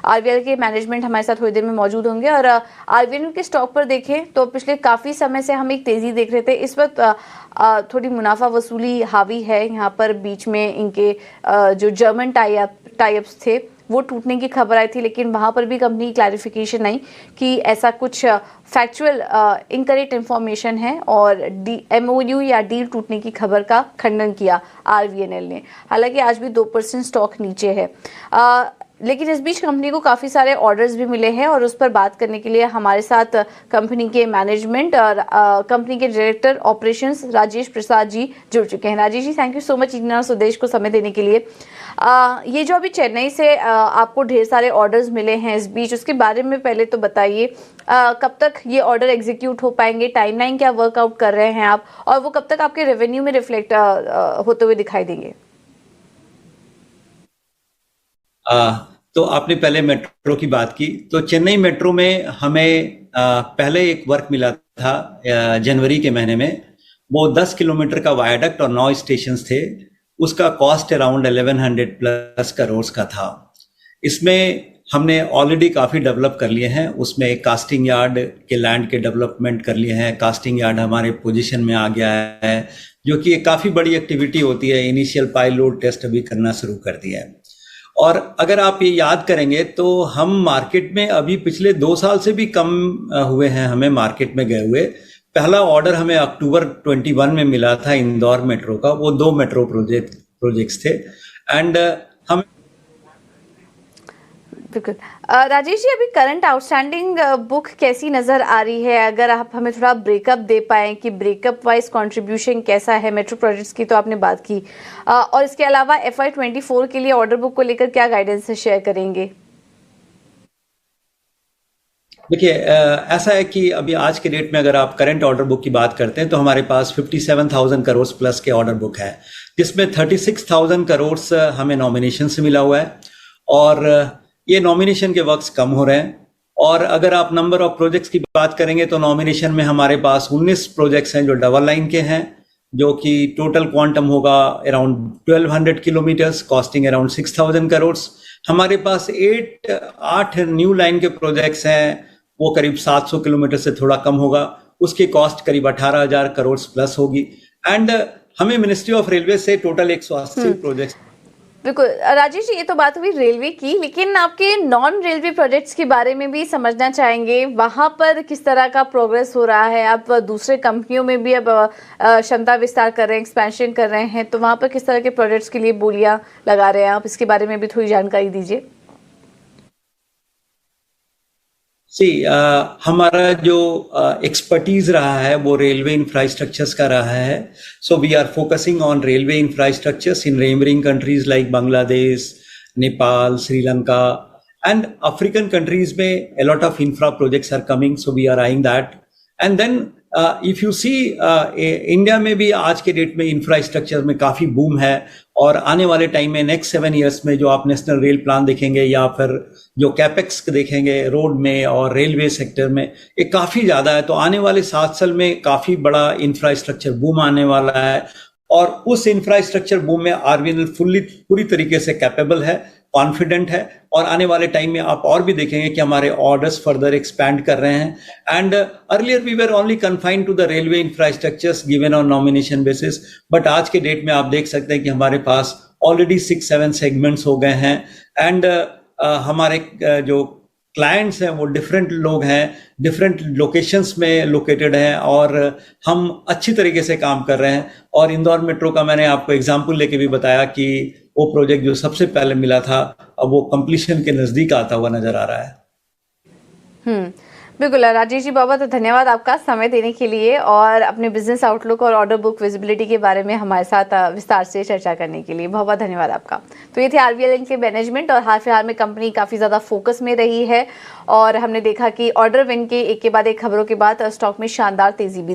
आरवीएल के मैनेजमेंट हमारे साथ थोड़ी देर में मौजूद होंगे। और आरवीएल के स्टॉक पर देखें तो पिछले काफ़ी समय से हम एक तेज़ी देख रहे थे। इस वक्त थोड़ी मुनाफा वसूली हावी है यहाँ पर। बीच में इनके जो जर्मन टाई अप्स थे वो टूटने की खबर आई थी, लेकिन वहाँ पर भी कंपनी की क्लैरिफिकेशन आई कि ऐसा कुछ फैक्चुअल इनकरेक्ट इंफॉर्मेशन है और एमओयू या डील टूटने की खबर का खंडन किया आरवीएनएल ने। हालांकि आज भी 2% स्टॉक नीचे है, लेकिन इस बीच कंपनी को काफ़ी सारे ऑर्डर्स भी मिले हैं और उस पर बात करने के लिए हमारे साथ कंपनी के मैनेजमेंट और कंपनी के डायरेक्टर ऑपरेशंस राजेश प्रसाद जी जुड़ चुके हैं। Rajesh ji, thank you so much इतना स्वदेश को समय देने के लिए। ये जो अभी चेन्नई से आपको ढेर सारे ऑर्डर्स मिले हैं इस बीच, उसके बारे में पहले तो बताइए कब तक ये ऑर्डर एग्जीक्यूट हो पाएंगे, टाइमलाइन क्या वर्कआउट कर रहे हैं आप, और वो कब तक आपके रेवेन्यू में रिफ्लेक्ट होते हुए दिखाई देंगे? तो आपने पहले मेट्रो की बात की, तो चेन्नई मेट्रो में हमें पहले एक वर्क मिला था जनवरी के महीने में। वो 10 किलोमीटर का वायाडक्ट और 9 स्टेशन थे। उसका कॉस्ट अराउंड 1100 प्लस करोड़ का था। इसमें हमने ऑलरेडी काफ़ी डेवलप कर लिए हैं। उसमें एक कास्टिंग यार्ड के लैंड के डेवलपमेंट कर लिए हैं। कास्टिंग यार्ड हमारे पोजीशन में आ गया है, जो कि एक काफ़ी बड़ी एक्टिविटी होती है। इनिशियल पायलट टेस्ट अभी करना शुरू कर दिया है। और अगर आप ये याद करेंगे तो हम मार्केट में अभी पिछले 2 साल से भी कम हुए हैं हमें मार्केट में गए हुए। पहला ऑर्डर हमें अक्टूबर 21 में मिला था इंदौर मेट्रो का। वो 2 मेट्रो प्रोजेक्ट्स थे एंड हम बिल्कुल। राजेश जी, अभी करंट आउटस्टैंडिंग बुक कैसी नज़र आ रही है? अगर आप हमें थोड़ा ब्रेकअप दे पाएँ कि ब्रेकअप वाइज कंट्रीब्यूशन कैसा है। मेट्रो प्रोजेक्ट्स की तो आपने बात की, और इसके अलावा FY24 के लिए ऑर्डर बुक को लेकर क्या गाइडेंस शेयर करेंगे? देखिए, ऐसा है कि अभी आज के डेट में अगर आप करंट ऑर्डर बुक की बात करते हैं तो हमारे पास 57,000 करोड़ प्लस के ऑर्डर बुक है, जिसमें 36,000 करोड़ हमें नॉमिनेशन से मिला हुआ है। और ये नॉमिनेशन के वर्क्स कम हो रहे हैं। और अगर आप नंबर ऑफ प्रोजेक्ट्स की बात करेंगे तो नॉमिनेशन में हमारे पास 19 प्रोजेक्ट्स हैं जो डबल लाइन के हैं, जो कि टोटल क्वांटम होगा around 1200 kilometres, costing around 6,000 crore. हमारे पास 8 न्यू लाइन के प्रोजेक्ट्स हैं, वो करीब 700 किलोमीटर से थोड़ा कम होगा। उसकी कॉस्ट करीब 18,000 करोड़ प्लस होगी। एंड हमें मिनिस्ट्री ऑफ रेलवे से टोटल 180 प्रोजेक्ट्स। बिल्कुल। राजेश जी, ये तो बात हुई रेलवे की, लेकिन आपके नॉन रेलवे प्रोजेक्ट्स के बारे में भी समझना चाहेंगे। वहाँ पर किस तरह का प्रोग्रेस हो रहा है? आप दूसरे कंपनियों में भी अब क्षमता विस्तार कर रहे हैं, एक्सपेंशन कर रहे हैं, तो वहाँ पर किस तरह के प्रोजेक्ट्स के लिए बोलियां लगा रहे हैं आप? इसके बारे में भी थोड़ी जानकारी दीजिए। हमारा जो एक्सपर्टीज रहा है वो रेलवे इंफ्रास्ट्रक्चर्स का रहा है। So we are focusing on railway infrastructures in neighbouring countries like Bangladesh, Nepal, Sri Lanka and African countries में a lot of infra projects are coming, so we are eyeing that. And then if you see India में भी आज के date में infrastructure में काफ़ी boom है। और आने वाले टाइम में नेक्स्ट 7 ईयर्स में जो आप नेशनल रेल प्लान देखेंगे या फिर जो कैपेक्स देखेंगे रोड में और रेलवे सेक्टर में, ये काफ़ी ज़्यादा है। तो आने वाले 7 साल में काफ़ी बड़ा इंफ्रास्ट्रक्चर बूम आने वाला है। और उस इंफ्रास्ट्रक्चर बूम में आरवीएनएल पूरी तरीके से कैपेबल है, कॉन्फिडेंट है। और आने वाले टाइम में आप और भी देखेंगे कि हमारे ऑर्डर्स फर्दर एक्सपैंड कर रहे हैं। And earlier we were only confined to the railway infrastructures given on nomination basis, but आज के डेट में आप देख सकते हैं कि हमारे पास ऑलरेडी 6-7 सेगमेंट्स हो गए हैं। एंड हमारे जो क्लाइंट्स हैं वो डिफरेंट लोग हैं, डिफरेंट लोकेशंस में लोकेटेड हैं, और हम अच्छी तरीके से काम कर रहे हैं। और इंदौर मेट्रो का मैंने आपको एग्जांपल लेके भी बताया कि वो प्रोजेक्ट जो सबसे पहले मिला था अब वो कंप्लीशन के नजदीक आता हुआ नजर आ रहा है। बिल्कुल। राजेश जी, बहुत बहुत धन्यवाद आपका समय देने के लिए और अपने बिजनेस आउटलुक और ऑर्डर बुक विजिबिलिटी के बारे में हमारे साथ विस्तार से चर्चा करने के लिए बहुत बहुत धन्यवाद आपका। तो ये थे आरवीएल के मैनेजमेंट, और हाल फिलहाल में कंपनी काफ़ी ज़्यादा फोकस में रही है और हमने देखा कि ऑर्डर विन के एक के बाद एक खबरों के बाद स्टॉक में शानदार तेजी भी